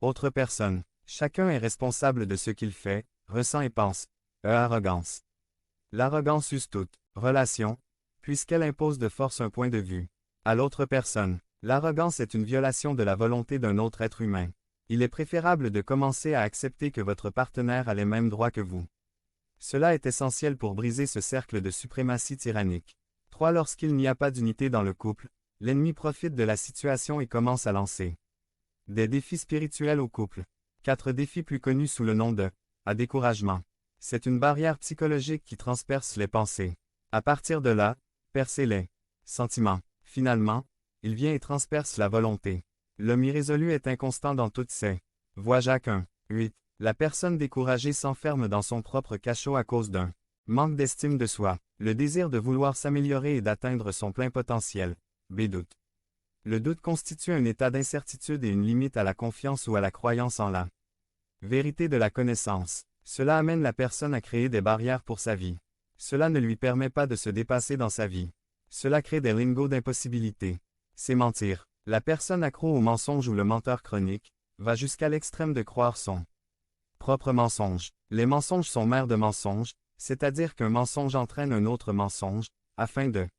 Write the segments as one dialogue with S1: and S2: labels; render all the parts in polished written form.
S1: Autre personne. Chacun est responsable de ce qu'il fait, ressent et pense. Arrogance. L'arrogance use toute relation, puisqu'elle impose de force un point de vue à l'autre personne. L'arrogance est une violation de la volonté d'un autre être humain. Il est préférable de commencer à accepter que votre partenaire a les mêmes droits que vous. Cela est essentiel pour briser ce cercle de suprématie tyrannique. 3. Lorsqu'il n'y a pas d'unité dans le couple, l'ennemi profite de la situation et commence à lancer des défis spirituels au couple. 4 défis plus connus sous le nom de découragement. C'est une barrière psychologique qui transperce les pensées. À partir de là, percer les sentiments. Finalement, il vient et transperce la volonté. L'homme irrésolu est inconstant dans toutes ses voies. Jacques 1. 8. La personne découragée s'enferme dans son propre cachot à cause d'un manque d'estime de soi, le désir de vouloir s'améliorer et d'atteindre son plein potentiel. Doute. Le doute constitue un état d'incertitude et une limite à la confiance ou à la croyance en la vérité de la connaissance. Cela amène la personne à créer des barrières pour sa vie. Cela ne lui permet pas de se dépasser dans sa vie. Cela crée des lingots d'impossibilité. C'est mentir. La personne accro au mensonge ou le menteur chronique va jusqu'à l'extrême de croire son propre mensonge. Les mensonges sont mères de mensonges, c'est-à-dire qu'un mensonge entraîne un autre mensonge, afin de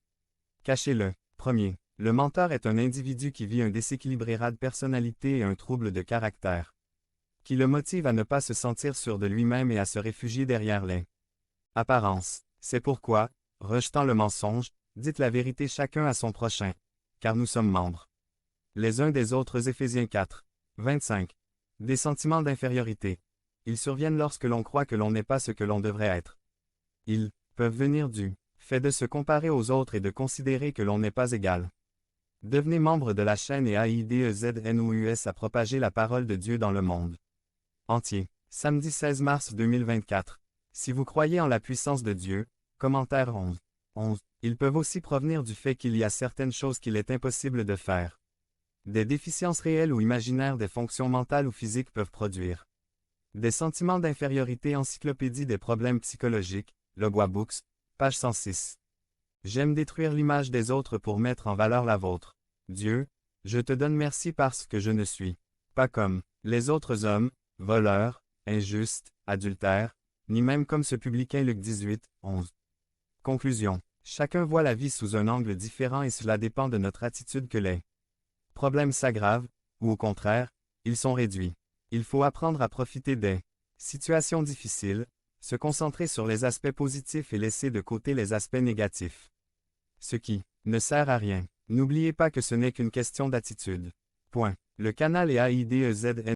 S1: cacher le premier. Le menteur est un individu qui vit un déséquilibré de personnalité et un trouble de caractère, qui le motive à ne pas se sentir sûr de lui-même et à se réfugier derrière les apparences. C'est pourquoi, rejetant le mensonge, dites la vérité chacun à son prochain, car nous sommes membres les uns des autres. Éphésiens 4. 25. Des sentiments d'infériorité. Ils surviennent lorsque l'on croit que l'on n'est pas ce que l'on devrait être. Ils peuvent venir du fait de se comparer aux autres et de considérer que l'on n'est pas égal. Devenez membre de la chaîne et AIDEZNOUS à propager la parole de Dieu dans le monde entier. Samedi 16 mars 2024. Si vous croyez en la puissance de Dieu, commentaire 11. Ils peuvent aussi provenir du fait qu'il y a certaines choses qu'il est impossible de faire. Des déficiences réelles ou imaginaires des fonctions mentales ou physiques peuvent produire des sentiments d'infériorité. Encyclopédie des problèmes psychologiques, Le Bois Books, page 106. J'aime détruire l'image des autres pour mettre en valeur la vôtre. Dieu, je te donne merci parce que je ne suis pas comme les autres hommes, voleurs, injustes, adultères, ni même comme ce publicain. Luc 18, 11. Conclusion. Chacun voit la vie sous un angle différent et cela dépend de notre attitude que les problèmes s'aggravent, ou au contraire, ils sont réduits. Il faut apprendre à profiter des situations difficiles, se concentrer sur les aspects positifs et laisser de côté les aspects négatifs. Ce qui ne sert à rien. N'oubliez pas que ce n'est qu'une question d'attitude. Point. Le canal est AIDEZN.